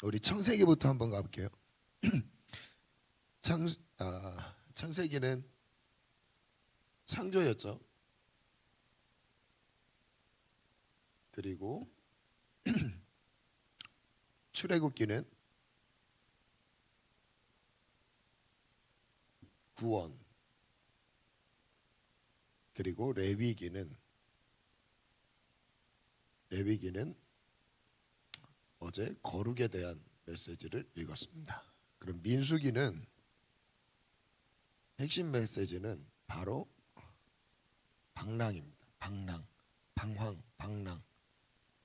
우리 창세기부터 한번 가볼게요. 창세기는 창조였죠. 그리고 출애굽기는 구원, 그리고 레위기는 어제 거룩에 대한 메시지를 읽었습니다. 그럼 민수기는 핵심 메시지는 바로 방랑입니다. 방랑.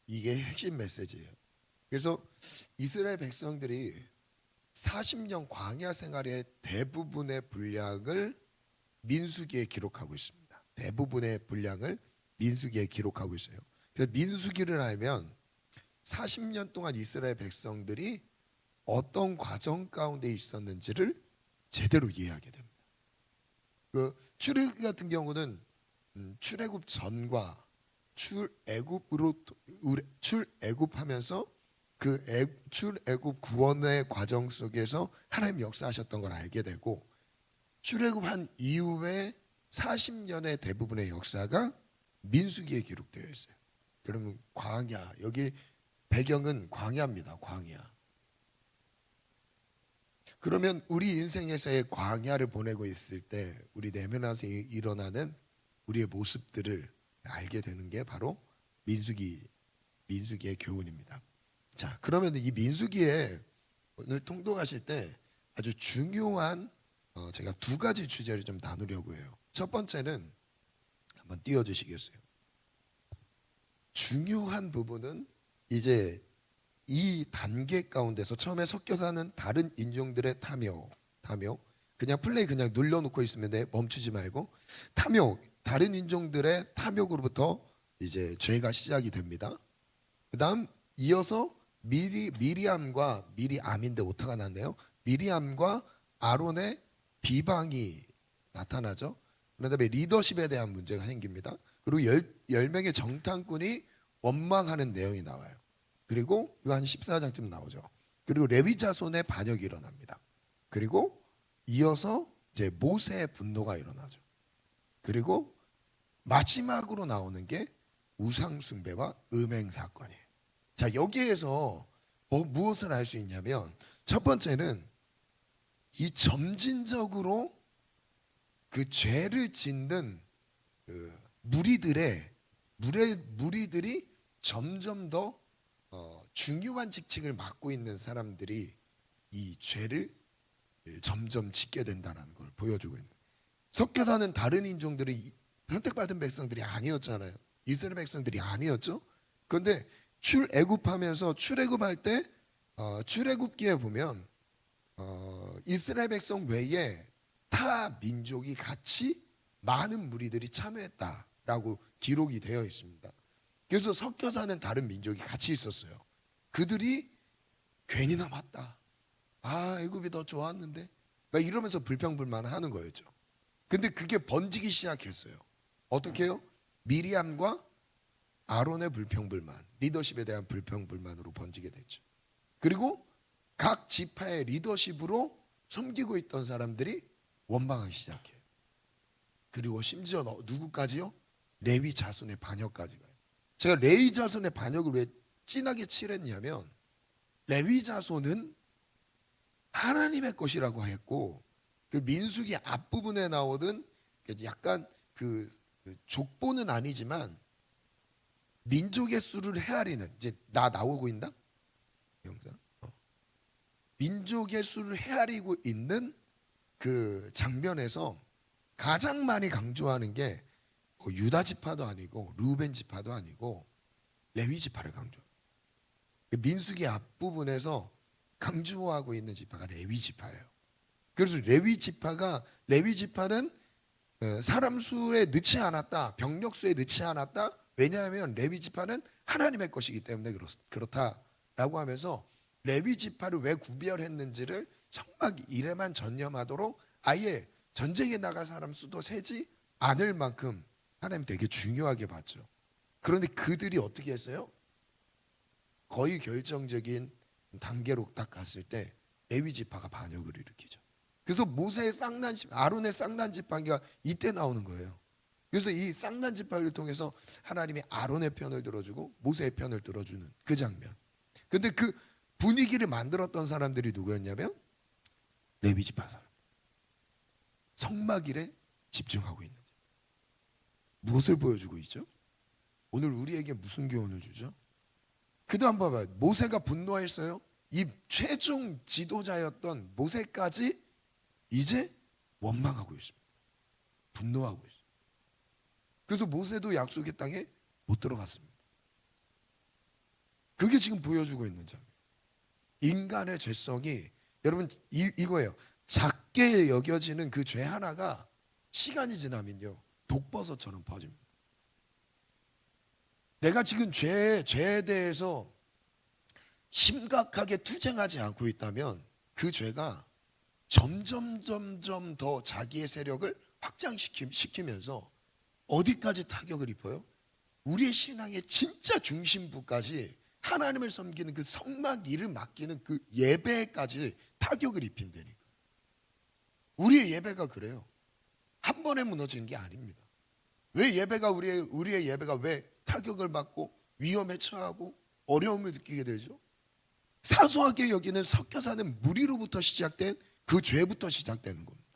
이게 핵심 메시지예요. 그래서 이스라엘 백성들이 40년 광야 생활의 대부분의 분량을 민수기에 기록하고 있습니다. 대부분의 분량을 민수기에 기록하고 있어요. 그래서 민수기를 알면 40년 동안 이스라엘 백성들이 어떤 과정 가운데 있었는지를 제대로 이해하게 됩니다. 그 출애굽 같은 경우는 출애굽 전과 출애굽하면서 그 출애굽 구원의 과정 속에서 하나님 역사하셨던 걸 알게 되고, 출애굽한 이후에 40년의 대부분의 역사가 민수기에 기록되어 있어요. 그러면 광야, 여기 배경은 광야입니다. 광야. 그러면 우리 인생에서의 광야를 보내고 있을 때 우리 내면 안에서 일어나는 우리의 모습들을 알게 되는 게 바로 민수기의 교훈입니다. 자, 그러면 이 민수기에 오늘 통독하실 때 아주 중요한 제가 두 가지 주제를 좀 나누려고 해요. 첫 번째는 한번 띄워주시겠어요? 중요한 부분은 이제 이 단계 가운데서 처음에 섞여 사는 다른 인종들의 탐욕, 그냥 플레이 그냥 눌러놓고 있으면 돼. 멈추지 말고. 탐욕, 다른 인종들의 탐욕으로부터 이제 죄가 시작이 됩니다. 그 다음 이어서 미리암인데 오타가 났네요. 미리암과 아론의 비방이 나타나죠. 그다음에 리더십에 대한 문제가 생깁니다. 그리고 10명의 정탐꾼이 원망하는 내용이 나와요. 그리고 이거 한 14장쯤 나오죠. 그리고 레위 자손의 반역이 일어납니다. 그리고 이어서 이제 모세의 분노가 일어나죠. 그리고 마지막으로 나오는 게 우상 숭배와 음행 사건이에요. 자, 여기에서 무엇을 알 수 있냐면, 첫 번째는 이 점진적으로 그 죄를 짓는 그 무리들이 점점 더 중요한 직책을 맡고 있는 사람들이 이 죄를 점점 짓게 된다는 걸 보여주고 있는. 섞여 사는 다른 인종들이 선택받은 백성들이 아니었잖아요. 이스라엘 백성들이 아니었죠. 그런데 출애굽할 때 출애굽기에 보면 이스라엘 백성 외에 타 민족이 같이 많은 무리들이 참여했다라고 기록이 되어 있습니다. 그래서 섞여 사는 다른 민족이 같이 있었어요. 그들이 괜히 남았다. 애굽이 더 좋았는데. 그러니까 이러면서 불평불만하는 거였죠. 근데 그게 번지기 시작했어요. 어떻게 해요? 미리암과 아론의 불평불만, 리더십에 대한 불평불만으로 번지게 됐죠. 그리고 각 지파의 리더십으로 섬기고 있던 사람들이 원망하기 시작해요. 그리고 심지어 누구까지요? 레위 자손의 반역까지 가요. 제가 레위 자손의 반역을 왜 진하게 칠했냐면, 레위 자손은 하나님의 것이라고 했고, 그 민수기 앞부분에 나오던 약간 그 족보는 아니지만 민족의 수를 헤아리는, 이제 나 나오고 있나? 영상. 민족의 수를 헤아리고 있는 그 장면에서 가장 많이 강조하는 게 유다 지파도 아니고 루벤 지파도 아니고 레위 지파를 강조해요. 민수기 앞부분에서 강조하고 있는 지파가 레위 지파예요. 그래서 레위 지파는 사람 수에 넣지 않았다, 병력 수에 넣지 않았다. 왜냐하면 레위 지파는 하나님의 것이기 때문에 그렇다라고 하면서 레위 지파를 왜 구별했는지를 정말 일에만 전념하도록 아예 전쟁에 나갈 사람 수도 세지 않을 만큼 하나님 되게 중요하게 봤죠. 그런데 그들이 어떻게 했어요? 거의 결정적인 단계로 딱 갔을 때 레위 지파가 반역을 일으키죠. 그래서 모세의 쌍난 아론의 쌍난 지팡이가 이때 나오는 거예요. 그래서 이 쌍난 지팡이를 통해서 하나님이 아론의 편을 들어주고 모세의 편을 들어주는 그 장면. 근데 그 분위기를 만들었던 사람들이 누구였냐면 레위 지파 사람. 성막 일에 집중하고 있는. 무엇을 보여주고 있죠? 오늘 우리에게 무슨 교훈을 주죠? 그다음 봐봐요. 모세가 분노했어요. 이 최종 지도자였던 모세까지 이제 원망하고 있습니다. 분노하고 있어요. 그래서 모세도 약속의 땅에 못 들어갔습니다. 그게 지금 보여주고 있는 장면. 인간의 죄성이 여러분 이거예요. 작게 여겨지는 그 죄 하나가 시간이 지나면요 독버섯처럼 퍼집니다. 내가 지금 죄에 대해서 심각하게 투쟁하지 않고 있다면 그 죄가 점점 더 자기의 세력을 확장시키면서 어디까지 타격을 입어요? 우리의 신앙의 진짜 중심부까지 하나님을 섬기는 그 성막 일을 맡기는 그 예배까지 타격을 입힌다니까. 우리의 예배가 그래요. 한 번에 무너지는 게 아닙니다. 왜 예배가 우리의 예배가 왜 타격을 받고 위험에 처하고 어려움을 느끼게 되죠? 사소하게 여기는 섞여 사는 무리로부터 시작된 그 죄부터 시작되는 겁니다.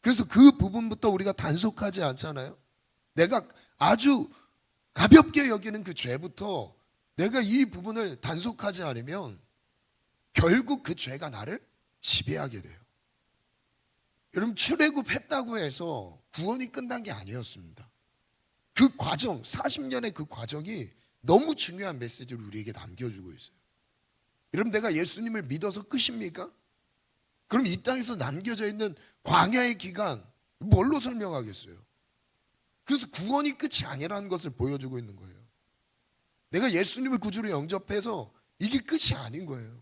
그래서 그 부분부터 우리가 단속하지 않잖아요. 내가 아주 가볍게 여기는 그 죄부터 내가 이 부분을 단속하지 않으면 결국 그 죄가 나를 지배하게 돼요. 여러분 출애굽했다고 해서 구원이 끝난 게 아니었습니다. 그 과정 40년의 그 과정이 너무 중요한 메시지를 우리에게 남겨주고 있어요. 여러분 내가 예수님을 믿어서 끝입니까? 그럼 이 땅에서 남겨져 있는 광야의 기간 뭘로 설명하겠어요? 그래서 구원이 끝이 아니라는 것을 보여주고 있는 거예요. 내가 예수님을 구주로 영접해서 이게 끝이 아닌 거예요.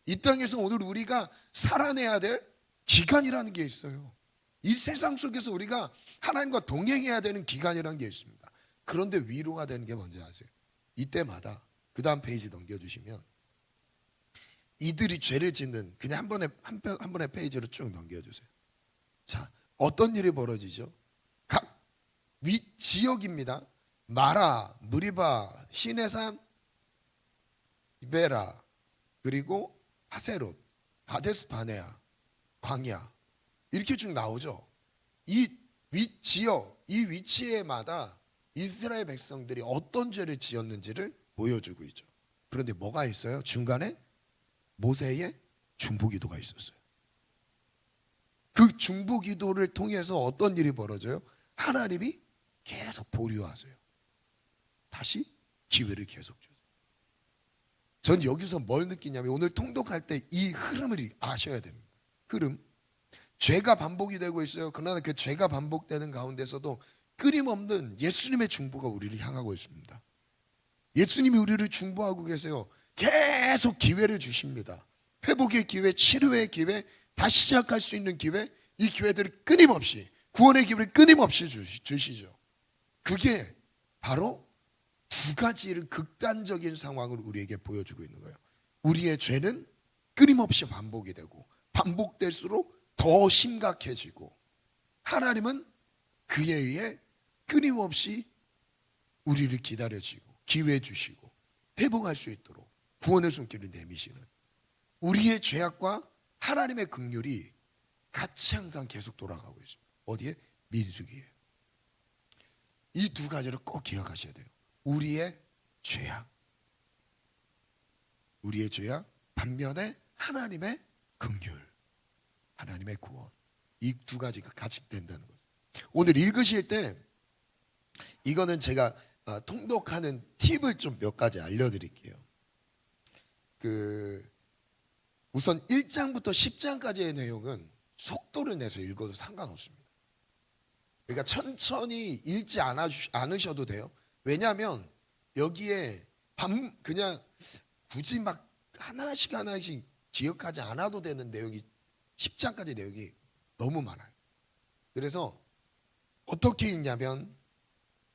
이 땅에서 오늘 우리가 살아내야 될 기간이라는 게 있어요. 이 세상 속에서 우리가 하나님과 동행해야 되는 기간이라는 게 있습니다. 그런데 위로가 되는 게 뭔지 아세요? 이때마다 그 다음 페이지 넘겨주시면 이들이 죄를 짓는 그냥 한 번의 페이지로 쭉 넘겨주세요. 자, 어떤 일이 벌어지죠? 각 지역입니다. 마라, 무리바, 시내산, 이베라, 그리고 하세롯, 가데스 바네아, 광야 이렇게 쭉 나오죠. 이 지역, 이 위치에마다 이스라엘 백성들이 어떤 죄를 지었는지를 보여주고 있죠. 그런데 뭐가 있어요? 중간에 모세의 중보기도가 있었어요. 그 중보기도를 통해서 어떤 일이 벌어져요? 하나님이 계속 보류하세요. 다시 기회를 계속 주세요. 전 여기서 뭘 느끼냐면 오늘 통독할 때 이 흐름을 아셔야 됩니다. 흐름. 죄가 반복이 되고 있어요. 그러나 그 죄가 반복되는 가운데서도 끊임없는 예수님의 중보가 우리를 향하고 있습니다. 예수님이 우리를 중보하고 계세요. 계속 기회를 주십니다. 회복의 기회, 치료의 기회, 다시 시작할 수 있는 기회, 이 기회들을 끊임없이 구원의 기회를 끊임없이 주시죠. 그게 바로 두 가지를 극단적인 상황을 우리에게 보여주고 있는 거예요. 우리의 죄는 끊임없이 반복이 되고 반복될수록 더 심각해지고 하나님은 그에 의해 끊임없이 우리를 기다려주시고 기회 주시고 회복할 수 있도록 구원의 손길을 내미시는 우리의 죄악과 하나님의 긍휼이 같이 항상 계속 돌아가고 있습니다. 어디에? 민수기에. 이 두 가지를 꼭 기억하셔야 돼요. 우리의 죄악, 반면에 하나님의 긍휼, 하나님의 구원, 이 두 가지가 같이 된다는 거죠. 오늘 읽으실 때 이거는 제가 통독하는 팁을 좀 몇 가지 알려드릴게요. 우선 1장부터 10장까지의 내용은 속도를 내서 읽어도 상관없습니다. 그러니까 천천히 읽지 않으셔도 돼요. 왜냐하면 여기에 그냥 굳이 막 하나씩 기억하지 않아도 되는 내용이 10장까지 내용이 너무 많아요. 그래서 어떻게 읽냐면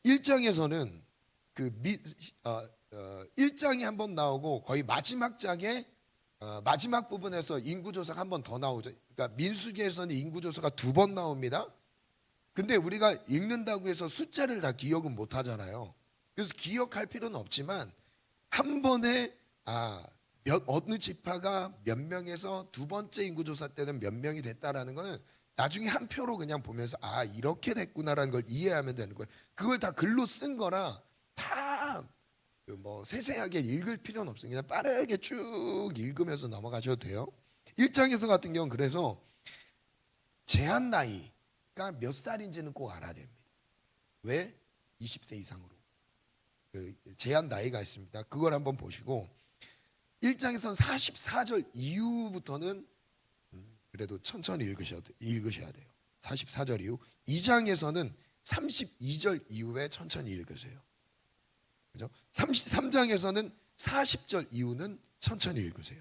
1장에서는 1장이 한번 나오고 거의 마지막 장에 마지막 부분에서 인구조사가 한 번 더 나오죠. 그러니까 민수기에서는 인구조사가 2번 나옵니다. 근데 우리가 읽는다고 해서 숫자를 다 기억은 못 하잖아요. 그래서 기억할 필요는 없지만 한 번에 어느 지파가 몇 명에서 2번째 인구조사 때는 몇 명이 됐다라는 거는 나중에 한 표로 그냥 보면서 이렇게 됐구나라는 걸 이해하면 되는 거예요. 그걸 다 글로 쓴 거라 다 뭐 세세하게 읽을 필요는 없어요. 그냥 빠르게 쭉 읽으면서 넘어가셔도 돼요. 1장에서 같은 경우는 그래서 제한 나이가 몇 살인지는 꼭 알아야 됩니다. 왜? 20세 이상으로 그 제한 나이가 있습니다. 그걸 한번 보시고 1장에서는 44절 이후부터는 그래도 천천히 읽으셔야 돼요. 44절 이후. 2장에서는 32절 이후에 천천히 읽으세요. 그죠? 33장에서는 40절 이후는 천천히 읽으세요.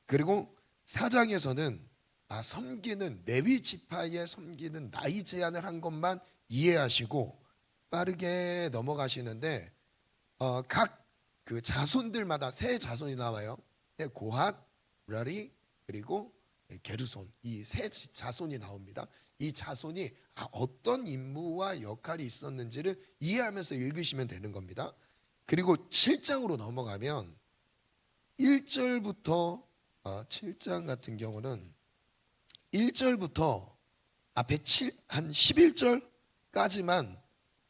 그리고 4장에서는 섬기는 레위 지파의 섬기는 나이 제한을 한 것만 이해하시고 빠르게 넘어가시는데 각 그 자손들마다 세 자손이 나와요. 고핫, 라리 그리고 게르손 이 세 자손이 나옵니다. 이 자손이 어떤 임무와 역할이 있었는지를 이해하면서 읽으시면 되는 겁니다. 그리고 7장으로 넘어가면 1절부터 7장 같은 경우는 1절부터 앞에 한 11절까지만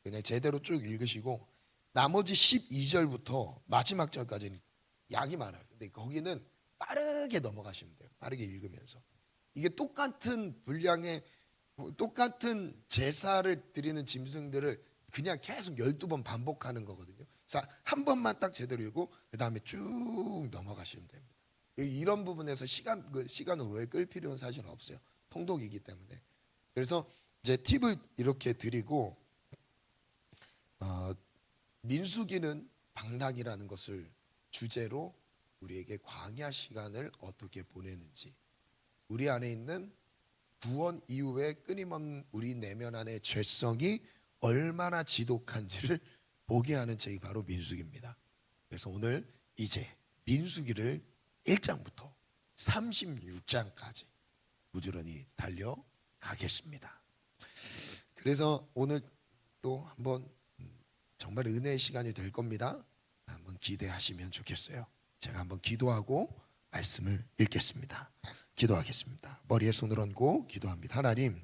그냥 제대로 쭉 읽으시고 나머지 12절부터 마지막 절까지는 양이 많아요. 근데 거기는 빠르게 넘어가시면 돼요. 빠르게 읽으면서. 이게 똑같은 분량의 똑같은 제사를 드리는 짐승들을 그냥 계속 12번 반복하는 거거든요. 자, 한 번만 딱 제대로 읽고 그 다음에 쭉 넘어가시면 됩니다. 이런 부분에서 시간을 오래 끌 필요는 사실 없어요. 통독이기 때문에. 그래서 이제 팁을 이렇게 드리고 민수기는 방랑이라는 것을 주제로 우리에게 광야 시간을 어떻게 보내는지 우리 안에 있는 구원 이후에 끊임없는 우리 내면 안의 죄성이 얼마나 지독한지를 보게 하는 책이 바로 민수기입니다. 그래서 오늘 이제 민수기를 1장부터 36장까지 부지런히 달려가겠습니다. 그래서 오늘 또 한번 정말 은혜의 시간이 될 겁니다. 한번 기대하시면 좋겠어요. 제가 한번 기도하고 말씀을 읽겠습니다. 기도하겠습니다. 머리에 손을 얹고 기도합니다. 하나님,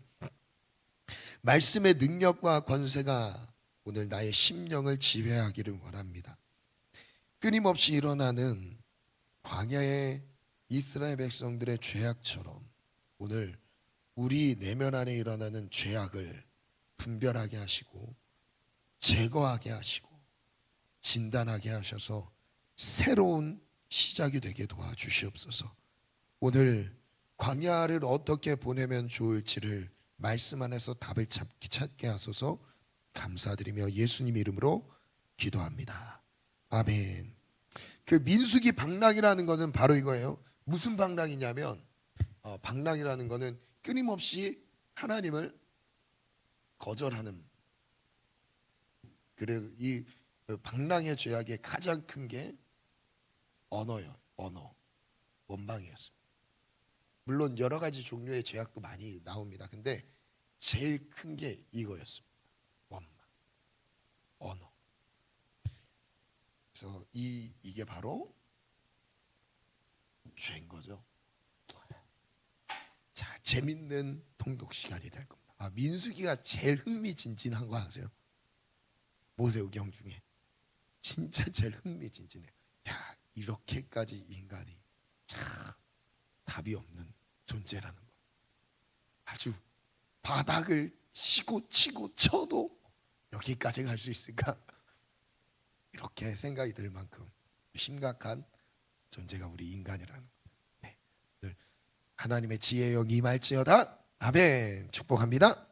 말씀의 능력과 권세가 오늘 나의 심령을 지배하기를 원합니다. 끊임없이 일어나는 광야의 이스라엘 백성들의 죄악처럼 오늘 우리 내면 안에 일어나는 죄악을 분별하게 하시고 제거하게 하시고 진단하게 하셔서 새로운 시작이 되게 도와주시옵소서. 오늘 광야를 어떻게 보내면 좋을지를 말씀 안에서 답을 찾게 하소서. 감사드리며 예수님 이름으로 기도합니다. 아멘. 그 민수기 방랑이라는 것은 바로 이거예요. 무슨 방랑이냐면 방랑이라는 것은 끊임없이 하나님을 거절하는. 그리고 이 방랑의 죄악의 가장 큰 게 언어요. 언어. 원방이었습니다. 물론 여러 가지 종류의 죄악도 많이 나옵니다. 근데 제일 큰 게 이거였습니다. 원망. 언어. 그래서 이게 바로 죄인 거죠. 자, 재밌는 통독 시간이 될 겁니다. 민수기가 제일 흥미진진한 거 아세요? 모세오경 중에 진짜 제일 흥미진진해요. 야, 이렇게까지 인간이 참 답이 없는 존재라는 거. 아주 바닥을 치고 쳐도 여기까지 갈 수 있을까? 이렇게 생각이 들 만큼 심각한 존재가 우리 인간이라는 거. 네. 늘 하나님의 지혜의 영이 임할지어다. 아멘. 축복합니다.